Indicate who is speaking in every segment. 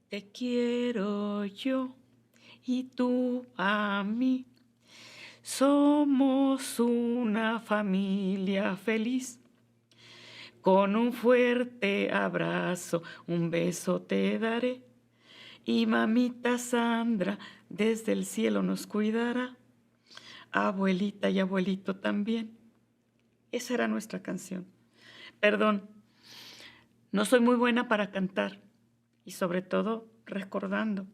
Speaker 1: Te quiero yo y tú a mí. Somos una familia feliz. Con un fuerte abrazo, un beso te daré. Y mamita Sandra desde el cielo nos cuidará. Abuelita y abuelito también. Esa era nuestra canción. Perdón, no soy muy buena para cantar y sobre todo recordando.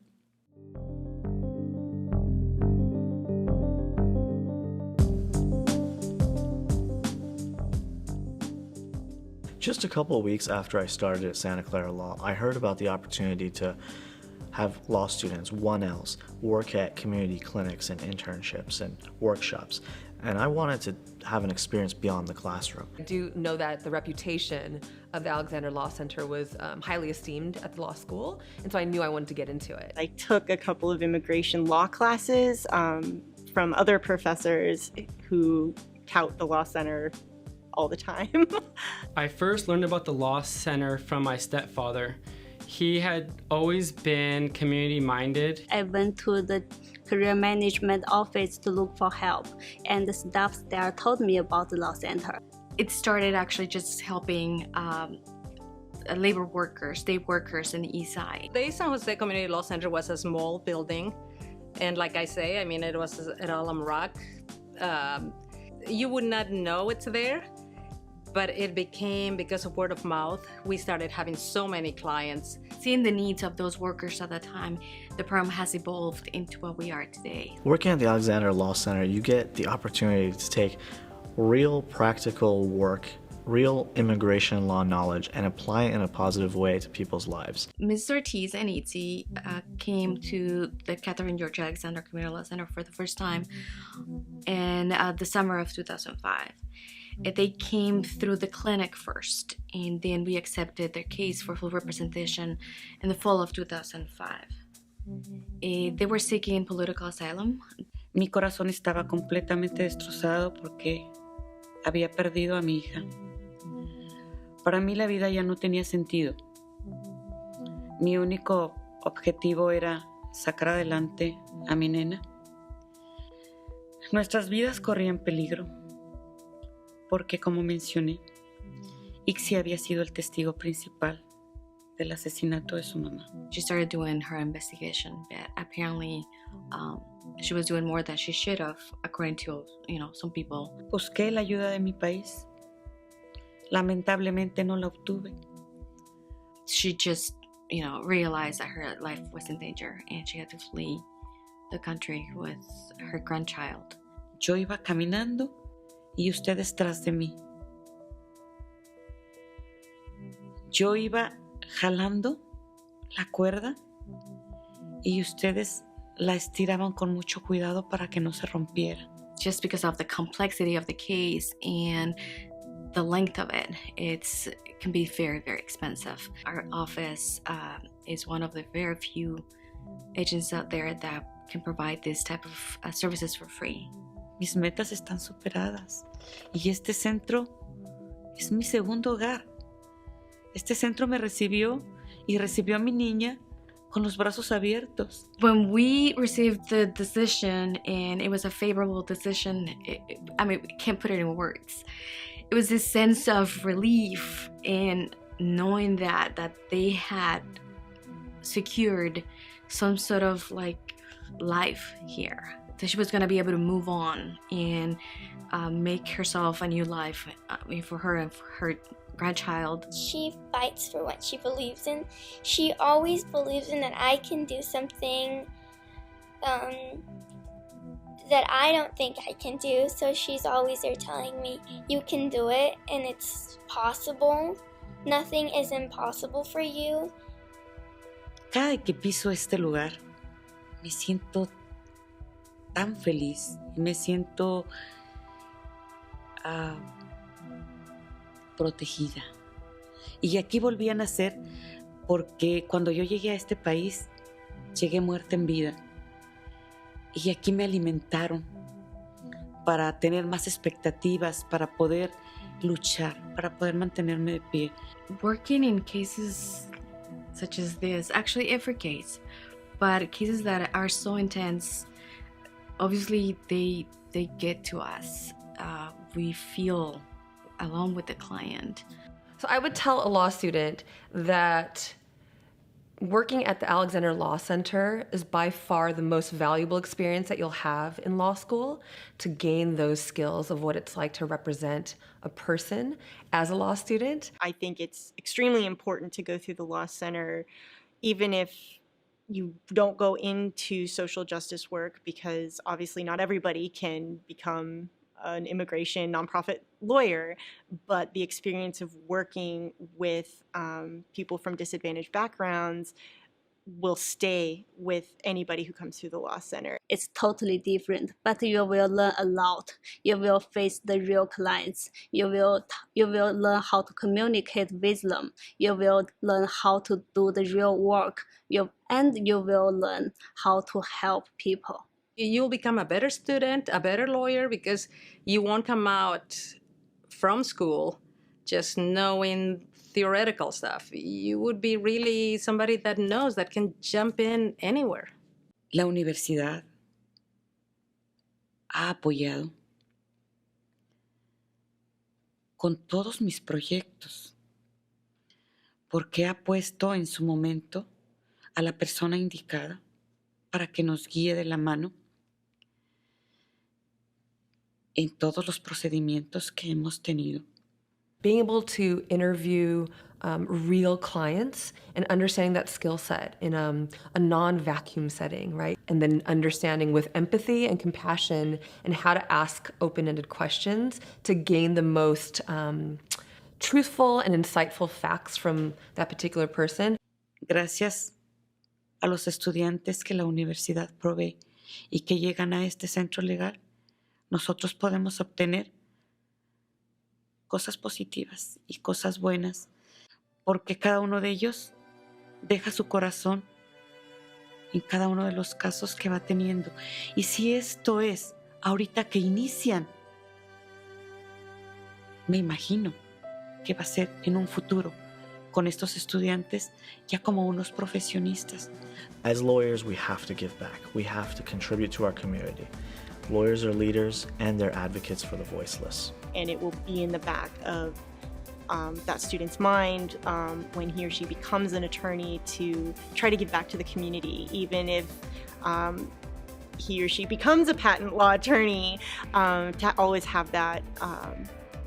Speaker 2: Just a couple of weeks after I started at Santa Clara Law, I heard about the opportunity to have law students, 1Ls, work at community clinics and internships and workshops. And I wanted to have an experience beyond the classroom.
Speaker 3: I do know that the reputation of the Alexander Law Center was highly esteemed at the law school, and so I knew I wanted to get into it.
Speaker 4: I took a couple of immigration law classes from other professors who tout the Law Center all the time.
Speaker 5: I first learned about the Law Center from my stepfather. He had always been community-minded.
Speaker 6: I went to the career management office to look for help, and the staff there told me about the Law Center.
Speaker 7: It started actually just helping labor workers, day workers in the East Side.
Speaker 8: The San Jose Community Law Center was a small building, and like I say, I mean, it was at Alum Rock. You would not know it's there, but it became, because of word of mouth, we started having so many clients.
Speaker 7: Seeing the needs of those workers at that time, the program has evolved into what we are today.
Speaker 2: Working at the Alexander Law Center, you get the opportunity to take real practical work, real immigration law knowledge, and apply it in a positive way to people's lives.
Speaker 7: Ms. Ortiz and Itzi came to the Catherine George Alexander Community Law Center for the first time in the summer of 2005. They came through the clinic first, and then we accepted their case for full representation in the fall of 2005. They were seeking political asylum. Mi corazón estaba completamente destrozado porque había perdido a mi hija. Para mí la vida ya no tenía sentido. Mi único objetivo era sacar adelante a mi nena. Nuestras vidas corrían peligro. Porque, como mencioné, Ixi había sido el testigo principal del asesinato de su mamá. She started doing her investigation, but apparently she was doing more than she should have, according to, some people. Busqué la ayuda de mi país. Lamentablemente no la obtuve. She just, realized that her life was in danger and she had to flee the country with her grandchild. Yo iba caminando y ustedes tras de mí. Yo iba jalando la cuerda y ustedes la estiraban con mucho cuidado para que no se rompiera. Just because of the complexity of the case and the length of it, it can be very, very expensive. Our office is one of the very few agents out there that can provide this type of services for free. Mis metas están superadas y este centro es mi segundo hogar. Este centro me recibió y recibió a mi niña con los brazos abiertos. When we received the decision, and it was a favorable decision, I can't put it in words. It was this sense of relief in knowing that they had secured some sort of life here. That she was going to be able to move on and make herself a new life for her and for her grandchild.
Speaker 9: She fights for what she believes in. She always believes in that I can do something that I don't think I can do. So she's always there telling me, you can do it and it's possible. Nothing is impossible for you.
Speaker 1: Cada que piso este lugar, me siento tan feliz, me siento protegida. Y aquí volví a nacer porque cuando yo llegué a este país, llegué muerta en vida. Y aquí me alimentaron para tener más expectativas, para poder luchar, para poder mantenerme de pie. Working in cases
Speaker 10: such as this. Actually, every case, but cases that are so intense, obviously they get to us. We feel alone with the client.
Speaker 3: So I would tell a law student that working at the Alexander Law Center is by far the most valuable experience that you'll have in law school to gain those skills of what it's like to represent a person as a law student.
Speaker 4: I think it's extremely important to go through the Law Center, even if you don't go into social justice work, because obviously not everybody can become an immigration nonprofit lawyer, but the experience of working with people from disadvantaged backgrounds will stay with anybody who comes through the Law Center.
Speaker 6: It's totally different, but you will learn a lot. You will face the real clients. You will learn how to communicate with them. You will learn how to do the real work. And you will learn how to help people.
Speaker 8: You'll become a better student, a better lawyer, because you won't come out from school just knowing theoretical stuff. You would be really somebody that knows, that can jump in anywhere.
Speaker 7: La universidad ha apoyado con todos mis proyectos porque ha puesto en su momento a la persona indicada para que nos guíe de la mano en todos los procedimientos que hemos tenido.
Speaker 3: Being able to interview real clients and understanding that skill set in a non-vacuum setting, right? And then understanding with empathy and compassion and how to ask open-ended questions to gain the most truthful and insightful facts from that particular person.
Speaker 7: Gracias a los estudiantes que la universidad provee y que llegan a este centro legal, nosotros podemos obtener cosas positivas y cosas buenas, porque cada uno de ellos deja su corazón en cada uno de los casos que va teniendo. Y si esto es ahorita que inician, me imagino que va a ser en un futuro con estos estudiantes ya como unos profesionistas.
Speaker 2: As lawyers, we have to give back. We have to contribute to our community. Lawyers are leaders and they're advocates for the voiceless.
Speaker 4: And it will be in the back of that student's mind when he or she becomes an attorney to try to give back to the community, even if he or she becomes a patent law attorney, to always have that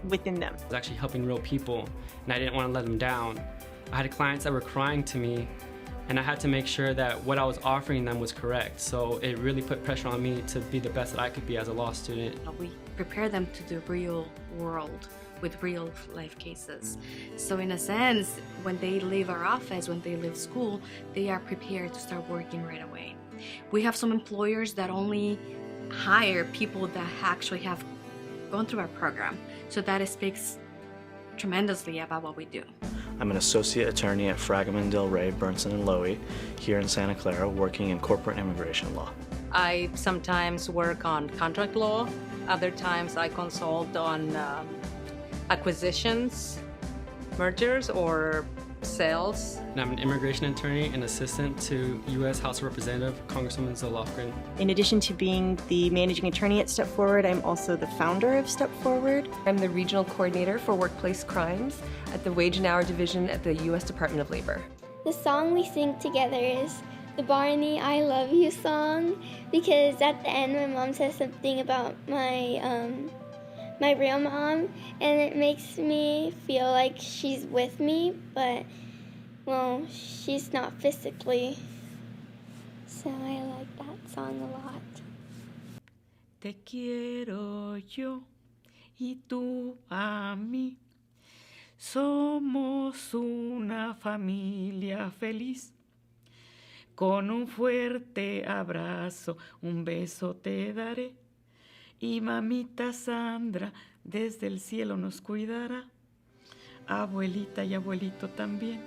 Speaker 4: within them.
Speaker 5: I was actually helping real people, and I didn't want to let them down. I had clients that were crying to me, and I had to make sure that what I was offering them was correct. So it really put pressure on me to be the best that I could be as a law student.
Speaker 10: We prepare them to the real world with real life cases. So in a sense, when they leave our office, when they leave school, they are prepared to start working right away. We have some employers that only hire people that actually have gone through our program. So that speaks tremendously about what we do.
Speaker 2: I'm an associate attorney at Fragaman Del Rey, Bernson & Lowy here in Santa Clara, working in corporate immigration law.
Speaker 8: I sometimes work on contract law. Other times I consult on acquisitions, mergers, or sales.
Speaker 5: And I'm an immigration attorney and assistant to U.S. House of Representative Congresswoman Zolofgren.
Speaker 4: In addition to being the managing attorney at Step Forward, I'm also the founder of Step Forward.
Speaker 3: I'm the regional coordinator for workplace crimes at the Wage and Hour Division at the U.S. Department of Labor.
Speaker 9: The song we sing together is the Barney I Love You song, because at the end my mom says something about my real mom, and it makes me feel like she's with me, but, well, she's not physically. So I like that song a lot.
Speaker 1: Te quiero yo y tú a mí. Somos una familia feliz. Con un fuerte abrazo, un beso te daré. Y mamita Sandra desde el cielo nos cuidará. Abuelita y abuelito también.